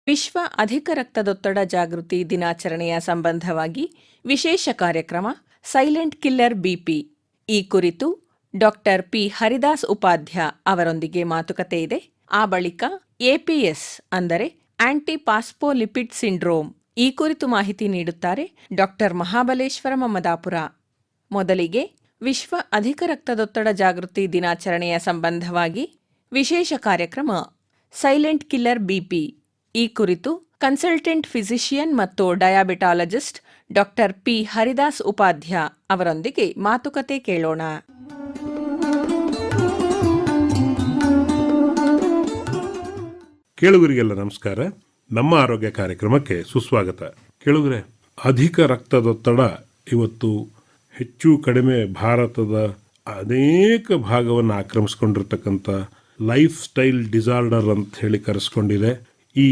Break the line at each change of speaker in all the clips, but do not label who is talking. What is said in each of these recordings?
ವಿಶ್ವ ಅಧಿಕ ರಕ್ತದೊತ್ತಡ ಜಾಗೃತಿ ದಿನಾಚರಣೆಯ ಸಂಬಂಧವಾಗಿ ವಿಶೇಷ ಕಾರ್ಯಕ್ರಮ ಸೈಲೆಂಟ್ ಕಿಲ್ಲರ್ ಬಿಪಿ ಈ ಕುರಿತು ಡಾಕ್ಟರ್ ಪಿ ಹರಿದಾಸ್ ಉಪಾಧ್ಯ ಅವರೊಂದಿಗೆ ಮಾತುಕತೆ ಇದೆ. ಆ ಬಳಿಕ ಎಪಿಎಸ್ ಅಂದರೆ ಆಂಟಿ ಪಾಸ್ಫೋಲಿಪಿಡ್ ಸಿಂಡ್ರೋಮ್ ಈ ಕುರಿತು ಮಾಹಿತಿ ನೀಡುತ್ತಾರೆ ಡಾಕ್ಟರ್ ಮಹಾಬಲೇಶ್ವರ ಮಮದಾಪುರ. ಮೊದಲಿಗೆ ವಿಶ್ವ ಅಧಿಕ ರಕ್ತದೊತ್ತಡ ಜಾಗೃತಿ ದಿನಾಚರಣೆಯ ಸಂಬಂಧವಾಗಿ ವಿಶೇಷ ಕಾರ್ಯಕ್ರಮ ಸೈಲೆಂಟ್ ಕಿಲ್ಲರ್ ಬಿಪಿ ಈ ಕುರಿತು ಕನ್ಸಲ್ಟೆಂಟ್ ಫಿಸಿಷಿಯನ್ ಮತ್ತು diabetologist doctor P Haridas Upadhya ಅವರೊಂದಿಗೆ ಮಾತುಕತೆ ಕೇಳೋಣ.
ಕೇಳುಗರಿಗೆಲ್ಲ ನಮಸ್ಕಾರ. ನಮ್ಮ ಆರೋಗ್ಯ ಕಾರ್ಯಕ್ರಮಕ್ಕೆ ಸುಸ್ವಾಗತ. ಕೇಳುಗರೆ, ಅಧಿಕ ರಕ್ತದೊತ್ತಡ ಇವತ್ತು ಹೆಚ್ಚು ಕಡಿಮೆ ಭಾರತದ ಅನೇಕ ಭಾಗವನ್ನು ಆಕ್ರಮಿಸಿಕೊಂಡಿರ್ತಕ್ಕಂಥ ಲೈಫ್ ಸ್ಟೈಲ್ ಡಿಸಾರ್ಡರ್ ಅಂತ ಹೇಳಿ ಕರೆಸ್ಕೊಂಡಿದೆ. ಈ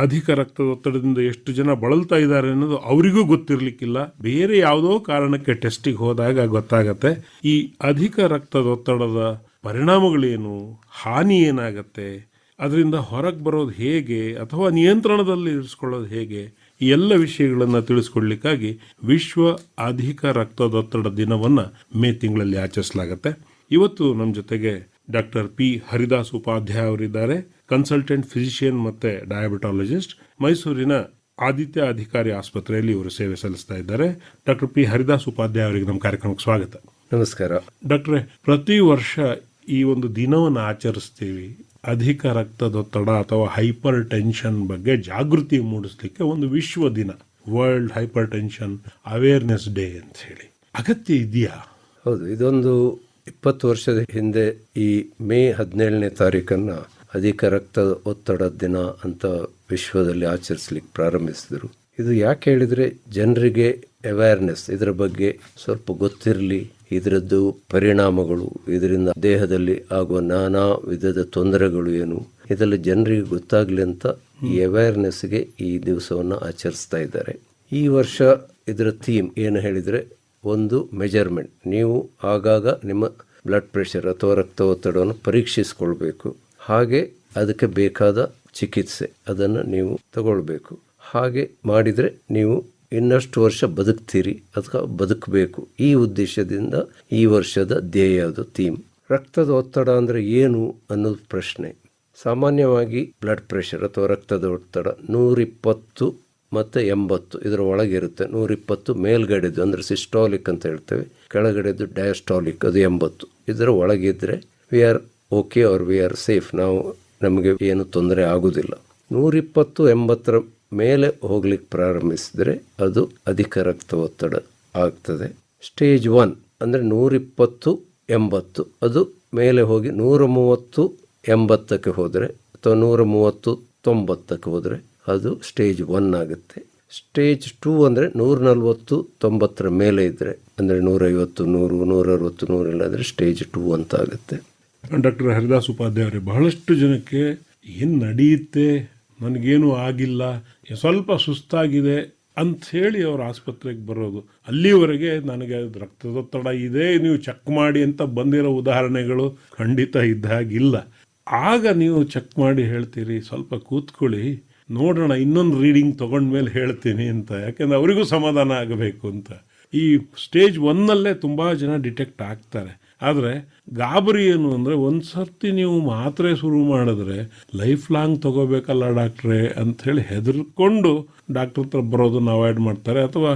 ಅಧಿಕ ರಕ್ತದೊತ್ತಡದಿಂದ ಎಷ್ಟು ಜನ ಬಳಲ್ತಾ ಇದ್ದಾರೆ ಅನ್ನೋದು ಅವರಿಗೂ ಗೊತ್ತಿರಲಿಕ್ಕಿಲ್ಲ. ಬೇರೆ ಯಾವುದೋ ಕಾರಣಕ್ಕೆ ಟೆಸ್ಟಿಗೆ ಹೋದಾಗ ಗೊತ್ತಾಗತ್ತೆ. ಈ ಅಧಿಕ ರಕ್ತದೊತ್ತಡದ ಪರಿಣಾಮಗಳೇನು, ಹಾನಿ ಏನಾಗತ್ತೆ, ಅದರಿಂದ ಹೊರಗೆ ಬರೋದು ಹೇಗೆ ಅಥವಾ ನಿಯಂತ್ರಣದಲ್ಲಿ ಇರಿಸ್ಕೊಳ್ಳೋದು ಹೇಗೆ, ಈ ಎಲ್ಲ ವಿಷಯಗಳನ್ನು ತಿಳಿಸ್ಕೊಡ್ಲಿಕ್ಕಾಗಿ ವಿಶ್ವ ಅಧಿಕ ರಕ್ತದೊತ್ತಡ ದಿನವನ್ನು ಮೇ ತಿಂಗಳಲ್ಲಿ ಆಚರಿಸಲಾಗುತ್ತೆ. ಇವತ್ತು ನಮ್ಮ ಜೊತೆಗೆ ಡಾಕ್ಟರ್ ಪಿ ಹರಿದಾಸ್ ಉಪಾಧ್ಯಾಯ ಅವರಿದ್ದಾರೆ. ಕನ್ಸಲ್ಟೆಂಟ್ ಫಿಸಿಷಿಯನ್ ಮತ್ತೆ ಡಯಾಬಿಟಾಲಜಿಸ್ಟ್, ಮೈಸೂರಿನ ಆದಿತ್ಯ ಅಧಿಕಾರಿ ಆಸ್ಪತ್ರೆಯಲ್ಲಿ ಇವರು ಸೇವೆ ಸಲ್ಲಿಸ್ತಾ ಇದ್ದಾರೆ. ಡಾಕ್ಟರ್ ಪಿ ಹರಿದಾಸ್ ಉಪಾಧ್ಯಾಯ ಅವರಿಗೆ ನಮ್ಮ ಕಾರ್ಯಕ್ರಮಕ್ಕೆ ಸ್ವಾಗತ.
ನಮಸ್ಕಾರ
ಡಾಕ್ಟ್ರೆ, ಪ್ರತಿ ವರ್ಷ ಈ ಒಂದು ದಿನವನ್ನು ಆಚರಿಸ್ತೀವಿ. ಅಧಿಕ ರಕ್ತದೊತ್ತಡ ಅಥವಾ ಹೈಪರ್ ಟೆನ್ಷನ್ ಬಗ್ಗೆ ಜಾಗೃತಿ ಮೂಡಿಸ್ಲಿಕ್ಕೆ ಒಂದು ವಿಶ್ವ ದಿನ, world hypertension awareness day ಅಂತ ಹೇಳಿ ಅಗತ್ಯ ಇದೆಯಾ?
ಹೌದು, ಇದೊಂದು 20 ವರ್ಷದ ಹಿಂದೆ ಈ ಮೇ 17ನೇ ತಾರೀಕನ್ನು ಅಧಿಕ ರಕ್ತ ಒತ್ತಡ ದಿನ ಅಂತ ವಿಶ್ವದಲ್ಲಿ ಆಚರಿಸಲಿಕ್ಕೆ ಪ್ರಾರಂಭಿಸಿದರು. ಇದು ಯಾಕೆ ಹೇಳಿದರೆ, ಜನರಿಗೆ ಅವೇರ್ನೆಸ್, ಇದರ ಬಗ್ಗೆ ಸ್ವಲ್ಪ ಗೊತ್ತಿರಲಿ, ಇದರದ್ದು ಪರಿಣಾಮಗಳು, ಇದರಿಂದ ದೇಹದಲ್ಲಿ ಆಗುವ ನಾನಾ ವಿಧದ ತೊಂದರೆಗಳು ಏನು, ಇದೆಲ್ಲ ಜನರಿಗೆ ಗೊತ್ತಾಗಲಿ ಅಂತ ಈ ಅವೇರ್ನೆಸ್ಗೆ ಈ ದಿವಸವನ್ನು ಆಚರಿಸ್ತಾ ಇದ್ದಾರೆ. ಈ ವರ್ಷ ಇದರ ಥೀಮ್ ಏನು ಹೇಳಿದರೆ, ಒಂದು ಮೆಜರ್ಮೆಂಟ್. ನೀವು ಆಗಾಗ ನಿಮ್ಮ ಬ್ಲಡ್ ಪ್ರೆಷರ್ ಅಥವಾ ರಕ್ತ ಒತ್ತಡವನ್ನು ಪರೀಕ್ಷಿಸಿಕೊಳ್ಬೇಕು. ಹಾಗೆ ಅದಕ್ಕೆ ಬೇಕಾದ ಚಿಕಿತ್ಸೆ ಅದನ್ನು ನೀವು ತಗೊಳ್ಬೇಕು. ಹಾಗೆ ಮಾಡಿದರೆ ನೀವು ಇನ್ನಷ್ಟು ವರ್ಷ ಬದುಕ್ತೀರಿ ಅಥವಾ ಬದುಕಬೇಕು. ಈ ಉದ್ದೇಶದಿಂದ ಈ ವರ್ಷದ ಧ್ಯೇಯ, ಅದು ಥೀಮ್. ರಕ್ತದ ಒತ್ತಡ ಅಂದರೆ ಏನು ಅನ್ನೋದು ಪ್ರಶ್ನೆ. ಸಾಮಾನ್ಯವಾಗಿ ಬ್ಲಡ್ ಪ್ರೆಷರ್ ಅಥವಾ ರಕ್ತದ ಒತ್ತಡ 120 ಮತ್ತು 80 ಇದರ ಒಳಗಿರುತ್ತೆ. 120 ಮೇಲ್ಗಡೆದು ಅಂದರೆ ಸಿಸ್ಟಾಲಿಕ್ ಅಂತ ಹೇಳ್ತೇವೆ, ಕೆಳಗಡೆದು ಡಯಾಸ್ಟಾಲಿಕ್, ಅದು 80. ಇದರ ಒಳಗಿದ್ರೆ we are okay are we are safe, ನಮಗೆ ಏನು ತೊಂದರೆ ಆಗುವುದಿಲ್ಲ. 120-80 ಮೇಲೆ ಹೋಗ್ಲಿಕ್ಕೆ ಪ್ರಾರಂಭಿಸಿದರೆ ಅದು ಅಧಿಕ ರಕ್ತ ಒತ್ತಡ ಆಗ್ತದೆ. ಸ್ಟೇಜ್ 1 ಅಂದರೆ 120-80, ಅದು ಮೇಲೆ ಹೋಗಿ 130-80ಕ್ಕೆ ಹೋದರೆ ಅಥವಾ 130-90ಕ್ಕೆ ಹೋದರೆ ಅದು ಸ್ಟೇಜ್ 1 ಆಗುತ್ತೆ. ಸ್ಟೇಜ್ 2 ಅಂದರೆ 140-90 ಮೇಲೆ ಇದ್ದರೆ, ಅಂದರೆ 150, 100, 160, 100 ಆದರೆ ಸ್ಟೇಜ್ 2 ಅಂತ ಆಗುತ್ತೆ.
ಡಾಕ್ಟರ್ ಹರಿದಾಸ್ ಉಪಾಧ್ಯಾಯ ಅವರೇ, ಬಹಳಷ್ಟು ಜನಕ್ಕೆ ಏನು ನಡೆಯುತ್ತೆ, ನನಗೇನು ಆಗಿಲ್ಲ, ಸ್ವಲ್ಪ ಸುಸ್ತಾಗಿದೆ ಅಂಥೇಳಿ ಅವ್ರ ಆಸ್ಪತ್ರೆಗೆ ಬರೋದು. ಅಲ್ಲಿವರೆಗೆ ನನಗೆ ರಕ್ತದೊತ್ತಡ ಇದೆ, ನೀವು ಚೆಕ್ ಮಾಡಿ ಅಂತ ಬಂದಿರೋ ಉದಾಹರಣೆಗಳು ಖಂಡಿತ ಇದ್ದಾಗಿಲ್ಲ. ಆಗ ನೀವು ಚೆಕ್ ಮಾಡಿ ಹೇಳ್ತೀರಿ, ಸ್ವಲ್ಪ ಕೂತ್ಕೊಳ್ಳಿ, ನೋಡೋಣ, ಇನ್ನೊಂದು ರೀಡಿಂಗ್ ತೊಗೊಂಡ್ಮೇಲೆ ಹೇಳ್ತೀನಿ ಅಂತ. ಯಾಕೆಂದರೆ ಅವರಿಗೂ ಸಮಾಧಾನ ಆಗಬೇಕು ಅಂತ. ಈ ಸ್ಟೇಜ್ 1ನಲ್ಲೇ ತುಂಬ ಜನ ಡಿಟೆಕ್ಟ್ ಆಗ್ತಾರೆ. ಆದರೆ ಗಾಬರಿ ಏನು ಅಂದರೆ, ಒಂದು ಸರ್ತಿ ನೀವು ಮಾತ್ರೆ ಶುರು ಮಾಡಿದ್ರೆ ಲೈಫ್ ಲಾಂಗ್ ತಗೋಬೇಕಲ್ಲ ಡಾಕ್ಟ್ರೇ ಅಂಥೇಳಿ ಹೆದರ್ಕೊಂಡು ಡಾಕ್ಟ್ರ್ ಹತ್ರ ಬರೋದನ್ನು ಅವಾಯ್ಡ್ ಮಾಡ್ತಾರೆ. ಅಥವಾ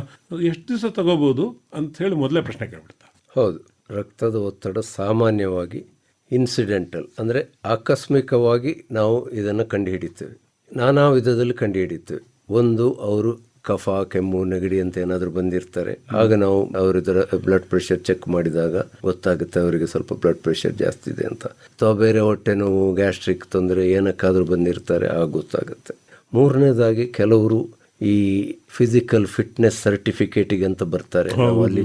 ಎಷ್ಟು ದಿವಸ ತಗೋಬೋದು ಅಂಥೇಳಿ ಮೊದಲೇ ಪ್ರಶ್ನೆ ಕೇಳ್ಬಿಡ್ತಾರೆ.
ಹೌದು, ರಕ್ತದ ಒತ್ತಡ ಸಾಮಾನ್ಯವಾಗಿ ಇನ್ಸಿಡೆಂಟಲ್ ಅಂದರೆ ಆಕಸ್ಮಿಕವಾಗಿ ನಾವು ಇದನ್ನು ಕಂಡುಹಿಡಿತೇವೆ. ನಾನಾ ವಿಧದಲ್ಲಿ ಕಂಡುಹಿಡಿತೇವೆ. ಒಂದು, ಅವರು ಕಫ, ಕೆಮ್ಮು, ನೆಗಡಿ ಅಂತ ಏನಾದರೂ ಬಂದಿರ್ತಾರೆ. ಆಗ ನಾವು ಅವರಿದರ ಬ್ಲಡ್ ಪ್ರೆಷರ್ ಚೆಕ್ ಮಾಡಿದಾಗ ಗೊತ್ತಾಗುತ್ತೆ ಅವರಿಗೆ ಸ್ವಲ್ಪ ಬ್ಲಡ್ ಪ್ರೆಷರ್ ಜಾಸ್ತಿ ಇದೆ ಅಂತ. ಅಥವಾ ಬೇರೆ ಹೊಟ್ಟೆ ನೋವು, ಗ್ಯಾಸ್ಟ್ರಿಕ್ ತೊಂದರೆ ಏನಕ್ಕಾದರೂ ಬಂದಿರ್ತಾರೆ, ಆಗ ಗೊತ್ತಾಗುತ್ತೆ. ಮೂರನೇದಾಗಿ, ಕೆಲವರು ಈ ಫಿಸಿಕಲ್ ಫಿಟ್ನೆಸ್ ಸರ್ಟಿಫಿಕೇಟಿಗೆ ಅಂತ ಬರ್ತಾರೆ. ನಾವು ಅಲ್ಲಿ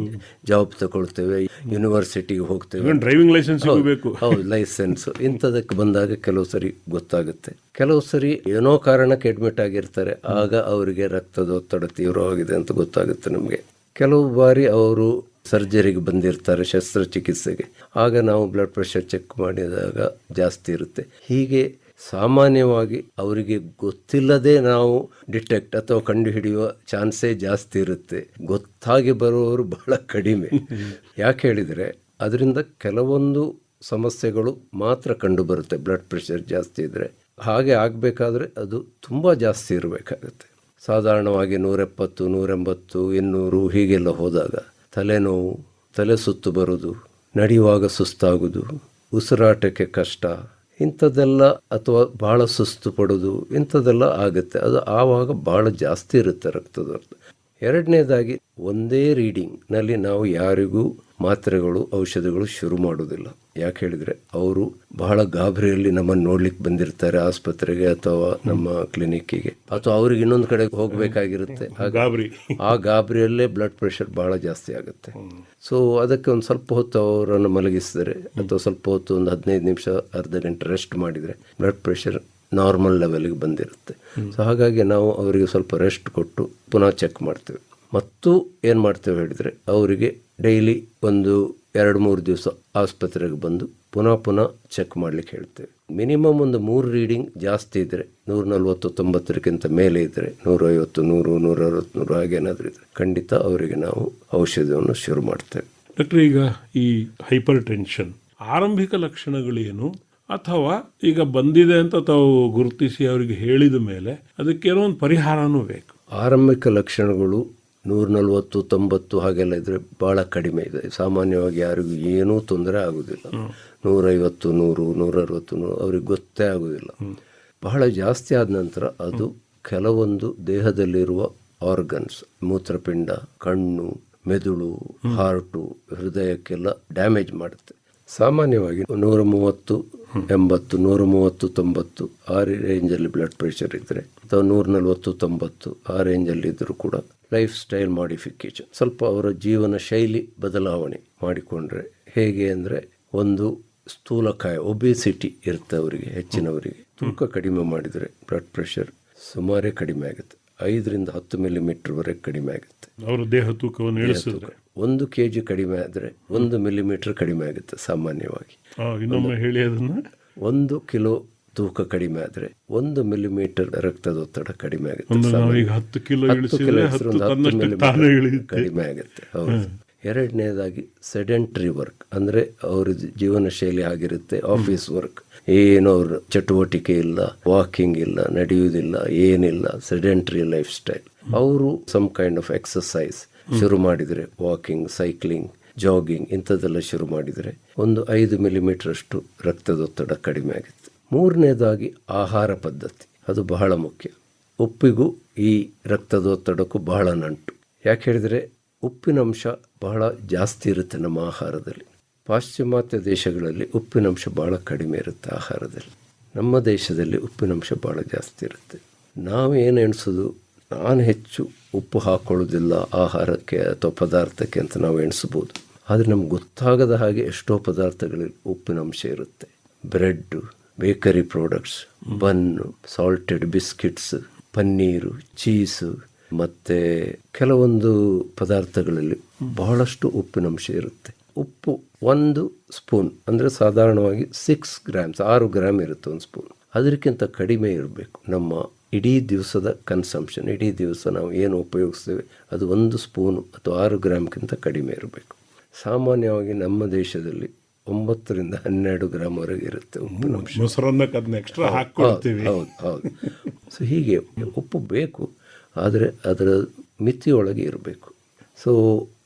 ಜಾಬ್ ತಗೊಳ್ತೇವೆ, ಯೂನಿವರ್ಸಿಟಿಗೆ ಹೋಗ್ತೇವೆ,
ಡ್ರೈವಿಂಗ್ ಲೈಸೆನ್ಸ್ ಸಿಗಬೇಕು,
ಹೌದು ಲೈಸೆನ್ಸ್, ಇಂಥದಕ್ಕೆ ಬಂದಾಗ ಕೆಲವು ಸರಿ ಗೊತ್ತಾಗುತ್ತೆ. ಕೆಲವು ಸರಿ ಏನೋ ಕಾರಣಕ್ಕೆ ಅಡ್ಮಿಟ್ ಆಗಿರ್ತಾರೆ, ಆಗ ಅವರಿಗೆ ರಕ್ತದ ಒತ್ತಡ ತೀವ್ರವಾಗಿದೆ ಅಂತ ಗೊತ್ತಾಗುತ್ತೆ ನಮಗೆ. ಕೆಲವು ಬಾರಿ ಅವರು ಸರ್ಜರಿಗೆ ಬಂದಿರ್ತಾರೆ, ಶಸ್ತ್ರಚಿಕಿತ್ಸೆಗೆ, ಆಗ ನಾವು ಬ್ಲಡ್ ಪ್ರೆಷರ್ ಚೆಕ್ ಮಾಡಿದಾಗ ಜಾಸ್ತಿ ಇರುತ್ತೆ. ಹೀಗೆ ಸಾಮಾನ್ಯವಾಗಿ ಅವರಿಗೆ ಗೊತ್ತಿಲ್ಲದೆ ನಾವು ಡಿಟೆಕ್ಟ್ ಅಥವಾ ಕಂಡುಹಿಡಿಯುವ ಚಾನ್ಸೇ ಜಾಸ್ತಿ ಇರುತ್ತೆ. ಗೊತ್ತಾಗಿ ಬರುವವರು ಬಹಳ ಕಡಿಮೆ. ಯಾಕೆ ಹೇಳಿದರೆ ಅದರಿಂದ ಕೆಲವೊಂದು ಸಮಸ್ಯೆಗಳು ಮಾತ್ರ ಕಂಡು ಬರುತ್ತೆ. ಬ್ಲಡ್ ಪ್ರೆಷರ್ ಜಾಸ್ತಿ ಇದ್ದರೆ ಹಾಗೆ ಆಗಬೇಕಾದ್ರೆ ಅದು ತುಂಬ ಜಾಸ್ತಿ ಇರಬೇಕಾಗುತ್ತೆ. ಸಾಧಾರಣವಾಗಿ 170, 180, 200 ಹೀಗೆಲ್ಲ ಹೋದಾಗ ತಲೆನೋವು, ತಲೆ ಸುತ್ತು ಬರೋದು, ನಡೆಯುವಾಗ ಸುಸ್ತಾಗೋದು, ಉಸಿರಾಟಕ್ಕೆ ಕಷ್ಟ, ಇಂಥದ್ದೆಲ್ಲ, ಅಥವಾ ಭಾಳ ಸುಸ್ತು ಪಡೋದು, ಇಂಥದ್ದೆಲ್ಲ ಆಗುತ್ತೆ. ಅದು ಆವಾಗ ಭಾಳ ಜಾಸ್ತಿ ಇರುತ್ತೆ ರಕ್ತದೊತ್ತಡ. ಎರಡನೇದಾಗಿ, ಒಂದೇ ರೀಡಿಂಗ್ನಲ್ಲಿ ನಾವು ಯಾರಿಗೂ ಮಾತ್ರೆಗಳು, ಔಷಧಿಗಳು ಶುರು ಮಾಡೋದಿಲ್ಲ. ಯಾಕೆ ಹೇಳಿದರೆ ಅವರು ಬಹಳ ಗಾಬರಿಯಲ್ಲಿ ನಮ್ಮನ್ನು ನೋಡ್ಲಿಕ್ಕೆ ಬಂದಿರ್ತಾರೆ ಆಸ್ಪತ್ರೆಗೆ ಅಥವಾ ನಮ್ಮ ಕ್ಲಿನಿಕ್ಕಿಗೆ, ಅಥವಾ ಅವ್ರಿಗೆ ಇನ್ನೊಂದು ಕಡೆ ಹೋಗಬೇಕಾಗಿರುತ್ತೆ. ಆ ಗಾಬರಿಯಲ್ಲೇ ಬ್ಲಡ್ ಪ್ರೆಷರ್ ಭಾಳ ಜಾಸ್ತಿ ಆಗುತ್ತೆ. ಸೊ ಅದಕ್ಕೆ ಒಂದು ಸ್ವಲ್ಪ ಹೊತ್ತು ಅವರನ್ನು ಮಲಗಿಸಿದರೆ ಅಥವಾ ಸ್ವಲ್ಪ ಹೊತ್ತು ಒಂದು 15 ನಿಮಿಷ, ಅರ್ಧ ಗಂಟೆ ರೆಸ್ಟ್ ಮಾಡಿದರೆ ಬ್ಲಡ್ ಪ್ರೆಷರ್ ನಾರ್ಮಲ್ ಲೆವೆಲ್ಗೆ ಬಂದಿರುತ್ತೆ. ಸೊ ಹಾಗಾಗಿ ನಾವು ಅವರಿಗೆ ಸ್ವಲ್ಪ ರೆಸ್ಟ್ ಕೊಟ್ಟು ಪುನಃ ಚೆಕ್ ಮಾಡ್ತೇವೆ. ಮತ್ತು ಏನು ಮಾಡ್ತೇವೆ ಹೇಳಿದರೆ, ಅವರಿಗೆ ಡೈಲಿ ಒಂದು 2-3 ದಿವಸ ಆಸ್ಪತ್ರೆಗೆ ಬಂದು ಪುನಃ ಚೆಕ್ ಮಾಡಲಿಕ್ಕೆ ಹೇಳ್ತೇವೆ. ಮಿನಿಮಮ್ ಒಂದು 3 ರೀಡಿಂಗ್ ಜಾಸ್ತಿ ಇದ್ದರೆ, 140-90 ಮೇಲೆ ಇದ್ದರೆ, 150, 100, 160 ಹಾಗೇನಾದರೂ ಇದ್ದರೆ ಖಂಡಿತ ಅವರಿಗೆ ನಾವು ಔಷಧವನ್ನು ಶುರು ಮಾಡ್ತೇವೆ.
ಡಾಕ್ಟರ್, ಈಗ ಈ ಹೈಪರ್ ಟೆನ್ಷನ್ ಆರಂಭಿಕ ಲಕ್ಷಣಗಳೇನು, ಅಥವಾ ಈಗ ಬಂದಿದೆ ಅಂತ ತಾವು ಗುರುತಿಸಿ ಅವರಿಗೆ ಹೇಳಿದ ಮೇಲೆ ಅದಕ್ಕೇನೋ ಒಂದು ಪರಿಹಾರನೂ ಬೇಕು?
ಆರಂಭಿಕ ಲಕ್ಷಣಗಳು 140-90 ಹಾಗೆಲ್ಲ ಇದ್ದರೆ ಭಾಳ ಕಡಿಮೆ ಇದೆ. ಸಾಮಾನ್ಯವಾಗಿ ಯಾರಿಗೂ ಏನೂ ತೊಂದರೆ ಆಗೋದಿಲ್ಲ. 150, 100, 160 ಅವ್ರಿಗೆ ಗೊತ್ತೇ ಆಗೋದಿಲ್ಲ. ಬಹಳ ಜಾಸ್ತಿ ಆದ ನಂತರ ಅದು ಕೆಲವೊಂದು ದೇಹದಲ್ಲಿರುವ ಆರ್ಗನ್ಸ್, ಮೂತ್ರಪಿಂಡ, ಕಣ್ಣು, ಮೆದುಳು, ಹಾರ್ಟು, ಹೃದಯಕ್ಕೆಲ್ಲ ಡ್ಯಾಮೇಜ್ ಮಾಡುತ್ತೆ. ಸಾಮಾನ್ಯವಾಗಿ 130, 80, 130, 90 ಆ ರೇಂಜಲ್ಲಿ ಬ್ಲಡ್ ಪ್ರೆಷರ್ ಇದ್ದರೆ, ಅಥವಾ 140, 90 ಆ ರೇಂಜಲ್ಲಿ ಇದ್ದರೂ ಕೂಡ ಲೈಫ್ ಸ್ಟೈಲ್ ಮಾಡಿಫಿಕೇಶನ್, ಸ್ವಲ್ಪ ಅವರ ಜೀವನ ಶೈಲಿ ಬದಲಾವಣೆ ಮಾಡಿಕೊಂಡ್ರೆ, ಹೇಗೆ ಅಂದರೆ, ಒಂದು ಸ್ಥೂಲಕಾಯ, ಒಬೇಸಿಟಿ ಇರುತ್ತೆ ಅವರಿಗೆ, ಹೆಚ್ಚಿನವರಿಗೆ ತೂಕ ಕಡಿಮೆ ಮಾಡಿದರೆ ಬ್ಲಡ್ ಪ್ರೆಷರ್ ಸುಮಾರೇ ಕಡಿಮೆ ಆಗುತ್ತೆ. 5-10 ಮಿಲಿಮೀಟರ್ವರೆಗೆ ಕಡಿಮೆ ಆಗುತ್ತೆ. ಅವರ
ದೇಹ ತೂಕವನ್ನು ಇಳಿಸಿದ್ರೆ
1 kg ಕಡಿಮೆ ಆದರೆ 1 ಮಿಲಿಮೀಟರ್ ಕಡಿಮೆ ಆಗುತ್ತೆ ಸಾಮಾನ್ಯವಾಗಿ.
ಇನ್ನೊಮ್ಮೆ ಹೇಳಿ ಅದನ್ನ.
1 ಕಿಲೋ ತೂಕ ಕಡಿಮೆ ಆದರೆ 1 ಮಿಲಿಮೀಟರ್ ರಕ್ತದೊತ್ತಡ ಕಡಿಮೆ ಆಗುತ್ತೆ.
10 ಕಿಲೋ
ಕಡಿಮೆ ಆಗುತ್ತೆ. ಹೌದು. ಎರಡನೇದಾಗಿ ಸೆಡೆಂಟ್ರಿ ವರ್ಕ್, ಅಂದರೆ ಅವ್ರ ಜೀವನ ಶೈಲಿ ಆಗಿರುತ್ತೆ, ಆಫೀಸ್ ವರ್ಕ್, ಏನು ಅವ್ರ ಚಟುವಟಿಕೆ ಇಲ್ಲ, ವಾಕಿಂಗ್ ಇಲ್ಲ, ನಡೆಯುವುದಿಲ್ಲ, ಏನಿಲ್ಲ, ಸೆಡೆಂಟ್ರಿ ಲೈಫ್ ಸ್ಟೈಲ್. ಅವರು ಸಮ್ ಕೈಂಡ್ ಆಫ್ ಎಕ್ಸಸೈಸ್ ಶುರು ಮಾಡಿದರೆ, ವಾಕಿಂಗ್, ಸೈಕ್ಲಿಂಗ್, ಜಾಗಿಂಗ್ ಇಂಥದ್ದೆಲ್ಲ ಶುರು ಮಾಡಿದರೆ ಒಂದು 5 ಮಿಲಿಮೀಟರ್ ಅಷ್ಟು ರಕ್ತದೊತ್ತಡ ಕಡಿಮೆ ಆಗುತ್ತೆ. ಮೂರನೇದಾಗಿ ಆಹಾರ ಪದ್ಧತಿ, ಅದು ಬಹಳ ಮುಖ್ಯ. ಉಪ್ಪಿಗೂ ಈ ರಕ್ತದೊತ್ತಡಕ್ಕೂ ಬಹಳ ನಂಟು. ಯಾಕೆ ಹೇಳಿದರೆ ಉಪ್ಪಿನಂಶ ಬಹಳ ಜಾಸ್ತಿ ಇರುತ್ತೆ ನಮ್ಮ ಆಹಾರದಲ್ಲಿ. ಪಾಶ್ಚಿಮಾತ್ಯ ದೇಶಗಳಲ್ಲಿ ಉಪ್ಪಿನಂಶ ಭಾಳ ಕಡಿಮೆ ಇರುತ್ತೆ ಆಹಾರದಲ್ಲಿ. ನಮ್ಮ ದೇಶದಲ್ಲಿ ಉಪ್ಪಿನಂಶ ಭಾಳ ಜಾಸ್ತಿ ಇರುತ್ತೆ. ನಾವು ಏನು ಎಣಿಸೋದು, ನಾನು ಹೆಚ್ಚು ಉಪ್ಪು ಹಾಕ್ಕೊಳ್ಳೋದಿಲ್ಲ ಆಹಾರಕ್ಕೆ ಅಥವಾ ಪದಾರ್ಥಕ್ಕೆ ಅಂತ ನಾವು ಎಣಿಸ್ಬೋದು. ಆದರೆ ನಮ್ಗೆ ಗೊತ್ತಾಗದ ಹಾಗೆ ಎಷ್ಟೋ ಪದಾರ್ಥಗಳಲ್ಲಿ ಉಪ್ಪಿನಂಶ ಇರುತ್ತೆ. Bread, bakery products, bun, salted biscuits, paneer, cheese, ಮತ್ತು ಕೆಲವೊಂದು ಪದಾರ್ಥಗಳಲ್ಲಿ ಬಹಳಷ್ಟು ಉಪ್ಪಿನಂಶ ಇರುತ್ತೆ. ಉಪ್ಪು 1 ಸ್ಪೂನ್ ಅಂದರೆ ಸಾಧಾರಣವಾಗಿ 6 ಗ್ರಾಮ್ ಇರುತ್ತೆ ಒಂದು ಸ್ಪೂನ್. ಅದಕ್ಕಿಂತ ಕಡಿಮೆ ಇರಬೇಕು. ನಮ್ಮ ಇಡೀ ದಿವಸದ ಕನ್ಸಂಪ್ಷನ್, ಇಡೀ ದಿವಸ ನಾವು ಏನು ಉಪಯೋಗಿಸ್ತೇವೆ ಅದು 1 ಸ್ಪೂನು ಅಥವಾ 6 ಗ್ರಾಮ್ಗಿಂತ ಕಡಿಮೆ ಇರಬೇಕು. ಸಾಮಾನ್ಯವಾಗಿ ನಮ್ಮ ದೇಶದಲ್ಲಿ 9-12 ಗ್ರಾಮ್ವರೆಗೆ ಇರುತ್ತೆ ಉಪ್ಪಿನಂಶ. ಹೌದು. ಸೊ ಹೀಗೆ ಉಪ್ಪು ಬೇಕು, ಆದರೆ ಅದರ ಮಿತಿಯೊಳಗೆ ಇರಬೇಕು. ಸೊ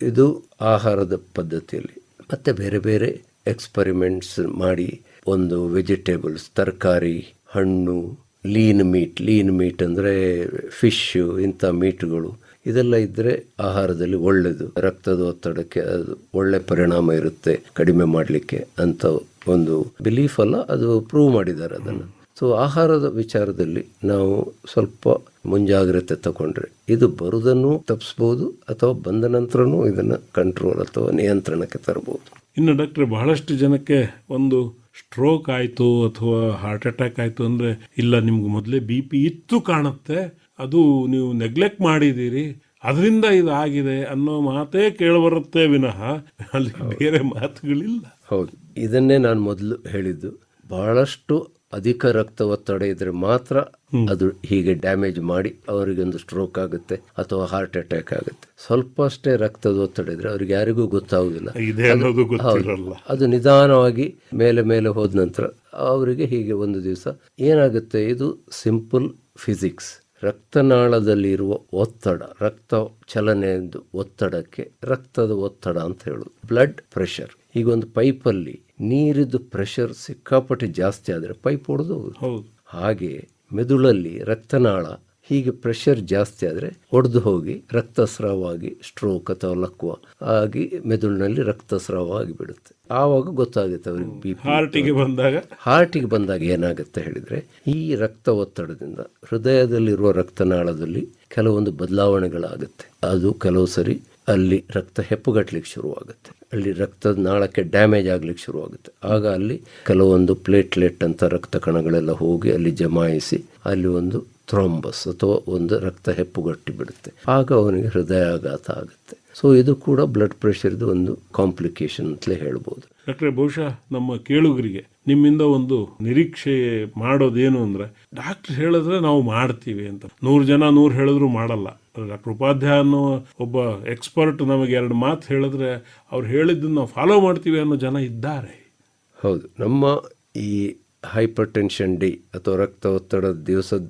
ಇದು ಆಹಾರದ ಪದ್ಧತಿಯಲ್ಲಿ. ಮತ್ತು ಬೇರೆ ಬೇರೆ ಎಕ್ಸ್ಪರಿಮೆಂಟ್ಸ್ ಮಾಡಿ, ಒಂದು ವೆಜಿಟೇಬಲ್ಸ್, ತರಕಾರಿ, ಹಣ್ಣು, ಲೀನ್ ಮೀಟ್ ಅಂದರೆ ಫಿಶ್ಶು, ಇಂಥ ಮೀಟುಗಳು ಇದೆಲ್ಲ ಇದ್ದರೆ ಆಹಾರದಲ್ಲಿ ಒಳ್ಳೆಯದು, ರಕ್ತದ ಒತ್ತಡಕ್ಕೆ ಅದು ಒಳ್ಳೆ ಪರಿಣಾಮ ಇರುತ್ತೆ ಕಡಿಮೆ ಮಾಡಲಿಕ್ಕೆ ಅಂತ ಒಂದು ಬಿಲೀಫ್ ಅಲ್ಲ, ಅದು ಪ್ರೂವ್ ಮಾಡಿದ್ದಾರೆ ಅದನ್ನು. ಸೊ ಆಹಾರದ ವಿಚಾರದಲ್ಲಿ ನಾವು ಸ್ವಲ್ಪ ಮುಂಜಾಗ್ರತೆ ತಗೊಂಡ್ರೆ ಇದು ಬರುವುದನ್ನು ತಪ್ಪಿಸ್ಬೋದು, ಅಥವಾ ಬಂದ ನಂತರನೂ ಇದನ್ನು ಕಂಟ್ರೋಲ್ ಅಥವಾ ನಿಯಂತ್ರಣಕ್ಕೆ ತರಬಹುದು.
ಇನ್ನು ಡಾಕ್ಟ್ರೆ, ಬಹಳಷ್ಟು ಜನಕ್ಕೆ ಒಂದು ಸ್ಟ್ರೋಕ್ ಆಯಿತು ಅಥವಾ ಹಾರ್ಟ್ ಅಟ್ಯಾಕ್ ಆಯಿತು ಅಂದರೆ, ಇಲ್ಲ ನಿಮ್ಗೆ ಮೊದಲೇ BP ಇತ್ತು ಕಾಣುತ್ತೆ, ಅದು ನೀವು ನೆಗ್ಲೆಕ್ಟ್ ಮಾಡಿದ್ದೀರಿ, ಅದರಿಂದ ಇದಾಗಿದೆ ಅನ್ನೋ ಮಾತೇ ಕೇಳಿಬರುತ್ತೆ ವಿನಃ ಅಲ್ಲಿ ಬೇರೆ ಮಾತುಗಳಿಲ್ಲ.
ಹೌದು, ಇದನ್ನೇ ನಾನು ಮೊದಲು ಹೇಳಿದ್ದು. ಬಹಳಷ್ಟು ಅಧಿಕ ರಕ್ತ ಒತ್ತಡ ಇದ್ರೆ ಮಾತ್ರ ಅದು ಹೀಗೆ ಡ್ಯಾಮೇಜ್ ಮಾಡಿ ಅವರಿಗೊಂದು ಸ್ಟ್ರೋಕ್ ಆಗುತ್ತೆ ಅಥವಾ ಹಾರ್ಟ್ ಅಟ್ಯಾಕ್ ಆಗುತ್ತೆ. ಸ್ವಲ್ಪ ಅಷ್ಟೇ ರಕ್ತದ ಒತ್ತಡ ಇದ್ರೆ ಅವ್ರಿಗೆ ಯಾರಿಗೂ ಗೊತ್ತಾಗುದಿಲ್ಲ,
ಇದೆ ಅನ್ನೋದು ಗೊತ್ತಿರಲ್ಲ.
ಅದು ನಿಧಾನವಾಗಿ ಮೇಲೆ ಮೇಲೆ ಹೋದ ನಂತರ ಅವರಿಗೆ ಹೀಗೆ ಒಂದು ದಿವಸ ಏನಾಗುತ್ತೆ, ಇದು ಸಿಂಪಲ್ ಫಿಸಿಕ್ಸ್. ರಕ್ತನಾಳದಲ್ಲಿರುವ ಒತ್ತಡ, ರಕ್ತ ಚಲನೆಯದು ಒತ್ತಡಕ್ಕೆ ರಕ್ತದ ಒತ್ತಡ ಅಂತ ಹೇಳುದು, ಬ್ಲಡ್ ಪ್ರೆಷರ್. ಈಗ ಒಂದು ಪೈಪಲ್ಲಿ ನೀರಿದ್ದು ಪ್ರೆಷರ್ ಸಿಕ್ಕಾಪಟ್ಟೆ ಜಾಸ್ತಿ ಆದರೆ ಪೈಪ್ ಒಡೆದು ಹೋಗುದು. ಹಾಗೆ ಮೆದುಳಲ್ಲಿ ರಕ್ತನಾಳ ಹೀಗೆ ಪ್ರೆಷರ್ ಜಾಸ್ತಿ ಆದರೆ ಒಡೆದು ಹೋಗಿ ರಕ್ತಸ್ರಾವವಾಗಿ ಸ್ಟ್ರೋಕ್ ಅಥವಾ ಲಕ್ವ ಆಗಿ ಮೆದುಳಿನಲ್ಲಿ ರಕ್ತಸ್ರಾವ ಆಗಿಬಿಡುತ್ತೆ. ಆವಾಗ ಗೊತ್ತಾಗುತ್ತೆ ಅವರಿಗೆ ಬಿ ಪಿ. ಹಾರ್ಟಿಗೆ ಬಂದಾಗ ಏನಾಗುತ್ತೆ ಹೇಳಿದ್ರೆ, ಈ ರಕ್ತ ಒತ್ತಡದಿಂದ ಹೃದಯದಲ್ಲಿರುವ ರಕ್ತನಾಳದಲ್ಲಿ ಕೆಲವೊಂದು ಬದಲಾವಣೆಗಳಾಗುತ್ತೆ. ಅದು ಕೆಲವು ಸರಿ ಅಲ್ಲಿ ರಕ್ತ ಹೆಪ್ಪುಗಟ್ಟಲಿಕ್ಕೆ ಶುರುವಾಗುತ್ತೆ, ಅಲ್ಲಿ ರಕ್ತದ ನಾಳಕ್ಕೆ ಡ್ಯಾಮೇಜ್ ಆಗ್ಲಿಕ್ಕೆ ಶುರುವಾಗುತ್ತೆ. ಆಗ ಅಲ್ಲಿ ಕೆಲವೊಂದು ಪ್ಲೇಟ್ಲೆಟ್ ಅಂತ ರಕ್ತ ಕಣಗಳೆಲ್ಲ ಹೋಗಿ ಅಲ್ಲಿ ಜಮಾಯಿಸಿ ಅಲ್ಲಿ ಒಂದು ಥ್ರೋಂಬಸ್ ಅಥವಾ ಒಂದು ರಕ್ತ ಹೆಪ್ಪುಗಟ್ಟಿ ಬಿಡುತ್ತೆ. ಆಗ ಅವನಿಗೆ ಹೃದಯಾಘಾತ ಆಗುತ್ತೆ. ಸೊ ಇದು ಕೂಡ ಬ್ಲಡ್ ಪ್ರೆಷರ್ದು ಒಂದು ಕಾಂಪ್ಲಿಕೇಶನ್ ಅಂತಲೇ ಹೇಳ್ಬೋದು.
ಡಾಕ್ಟ್ರೆ, ಬಹುಶಃ ನಮ್ಮ ಕೇಳುಗರಿಗೆ ನಿಮ್ಮಿಂದ ಒಂದು ನಿರೀಕ್ಷೆ ಮಾಡೋದೇನು ಅಂದ್ರೆ, ಡಾಕ್ಟರ್ ಹೇಳಿದ್ರೆ ನಾವು ಮಾಡ್ತೀವಿ ಅಂತ. 100 ಜನ 100 ಹೇಳಿದ್ರು ಮಾಡಲ್ಲ. ಡಾಕ್ಟರ್ ಉಪಾಧ್ಯಾಯ ಅನ್ನೋ ಒಬ್ಬ ಎಕ್ಸ್ಪರ್ಟ್ ನಮಗೆ 2 ಮಾತು ಹೇಳಿದ್ರೆ ಅವ್ರು ಹೇಳಿದ್ದನ್ನು ನಾವು ಫಾಲೋ ಮಾಡ್ತೀವಿ ಅನ್ನೋ ಜನ ಇದ್ದಾರೆ.
ಹೌದು, ನಮ್ಮ ಈ ಹೈಪರ್ ಟೆನ್ಷನ್ ಡೇ ಅಥವಾ ರಕ್ತ ಒತ್ತಡದ ದಿವಸದ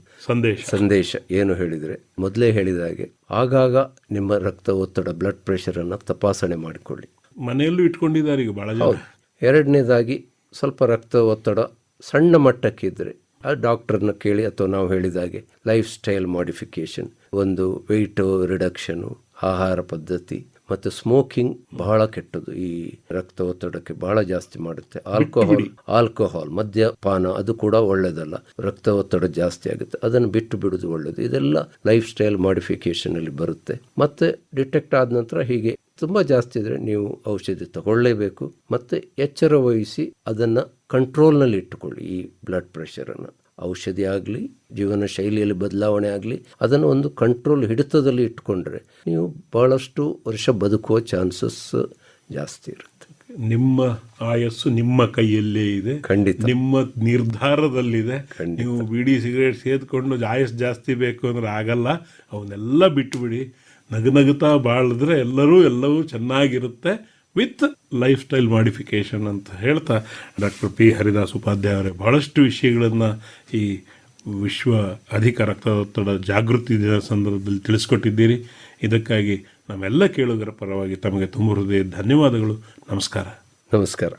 ಸಂದೇಶ ಏನು ಹೇಳಿದರೆ, ಮೊದಲೇ ಹೇಳಿದ ಹಾಗೆ ಆಗಾಗ ನಿಮ್ಮ ರಕ್ತ ಒತ್ತಡ ಬ್ಲಡ್ ಪ್ರೆಷರ್ ಅನ್ನು ತಪಾಸಣೆ ಮಾಡಿಕೊಳ್ಳಿ.
ಮನೆಯಲ್ಲೂ ಇಟ್ಕೊಂಡಿದ್ದಾರೆ ಈಗ ಬಹಳ ಜನ.
ಎರಡನೇದಾಗಿ, ಸ್ವಲ್ಪ ರಕ್ತ ಒತ್ತಡ ಸಣ್ಣ ಮಟ್ಟಕ್ಕಿದ್ರೆ ಆ ಡಾಕ್ಟರ್ನ ಕೇಳಿ, ಅಥವಾ ನಾವು ಹೇಳಿದಾಗೆ ಲೈಫ್ ಸ್ಟೈಲ್ ಮಾಡಿಫಿಕೇಶನ್, ಒಂದು ವೆಯ್ಟ್ ರಿಡಕ್ಷನು, ಆಹಾರ ಪದ್ಧತಿ ಮತ್ತು ಸ್ಮೋಕಿಂಗ್ ಬಹಳ ಕೆಟ್ಟದು, ಈ ರಕ್ತ ಒತ್ತಡಕ್ಕೆ ಬಹಳ ಜಾಸ್ತಿ ಮಾಡುತ್ತೆ. ಆಲ್ಕೋಹಾಲ್ ಮದ್ಯಪಾನ ಅದು ಕೂಡ ಒಳ್ಳೆಯದಲ್ಲ, ರಕ್ತ ಒತ್ತಡ ಜಾಸ್ತಿ ಆಗುತ್ತೆ, ಅದನ್ನು ಬಿಟ್ಟು ಬಿಡುವುದು ಒಳ್ಳೆಯದು. ಇದೆಲ್ಲ ಲೈಫ್ ಸ್ಟೈಲ್ ಮಾಡಿಫಿಕೇಶನ್ ಅಲ್ಲಿ ಬರುತ್ತೆ. ಮತ್ತೆ ಡಿಟೆಕ್ಟ್ ಆದ ನಂತರ ಹೀಗೆ ತುಂಬ ಜಾಸ್ತಿ ಇದ್ರೆ ನೀವು ಔಷಧಿ ತಗೊಳ್ಳೇಬೇಕು. ಮತ್ತೆ ಎಚ್ಚರ ವಹಿಸಿ ಅದನ್ನು ಕಂಟ್ರೋಲ್ನಲ್ಲಿ ಇಟ್ಟುಕೊಳ್ಳಿ. ಈ ಬ್ಲಡ್ ಪ್ರೆಷರನ್ನು ಔಷಧಿ ಆಗಲಿ ಜೀವನ ಶೈಲಿಯಲ್ಲಿ ಬದಲಾವಣೆ ಆಗಲಿ ಅದನ್ನು ಒಂದು ಕಂಟ್ರೋಲ್ ಹಿಡಿತದಲ್ಲಿ ಇಟ್ಕೊಂಡ್ರೆ ನೀವು ಬಹಳಷ್ಟು ವರ್ಷ ಬದುಕುವ ಚಾನ್ಸಸ್ ಜಾಸ್ತಿ ಇರುತ್ತೆ.
ನಿಮ್ಮ ಆಯಸ್ಸು ನಿಮ್ಮ ಕೈಯಲ್ಲೇ ಇದೆ,
ಖಂಡಿತ
ನಿಮ್ಮ ನಿರ್ಧಾರದಲ್ಲಿದೆ. ನೀವು ಬಿಡಿ ಸಿಗರೇಟ್ ಸೇದ್ಕೊಂಡು ಆಯಸ್ಸು ಜಾಸ್ತಿ ಬೇಕು ಅಂದ್ರೆ ಆಗಲ್ಲ. ಅವನ್ನೆಲ್ಲ ಬಿಟ್ಟುಬಿಡಿ, ನಗುತ್ತಾ ಬಾಳಿದ್ರೆ ಎಲ್ಲವೂ ಚೆನ್ನಾಗಿರುತ್ತೆ ವಿತ್ ಲೈಫ್ ಸ್ಟೈಲ್ ಮಾಡಿಫಿಕೇಶನ್ ಅಂತ ಹೇಳ್ತಾ, ಡಾಕ್ಟರ್ ಪಿ ಹರಿದಾಸ್ ಉಪಾಧ್ಯಾಯ ಅವರೇ ಬಹಳಷ್ಟು ವಿಷಯಗಳನ್ನು ಈ ವಿಶ್ವ ಅಧಿಕ ರಕ್ತದೊತ್ತಡ ಜಾಗೃತಿ ದಿನ ಸಂದರ್ಭದಲ್ಲಿ ತಿಳಿಸ್ಕೊಟ್ಟಿದ್ದೀರಿ. ಇದಕ್ಕಾಗಿ ನಮ್ಮೆಲ್ಲ ಕೇಳುಗರ ಪರವಾಗಿ ತಮಗೆ ತುಂಬ ಹೃದಯ ಧನ್ಯವಾದಗಳು. ನಮಸ್ಕಾರ.
ನಮಸ್ಕಾರ.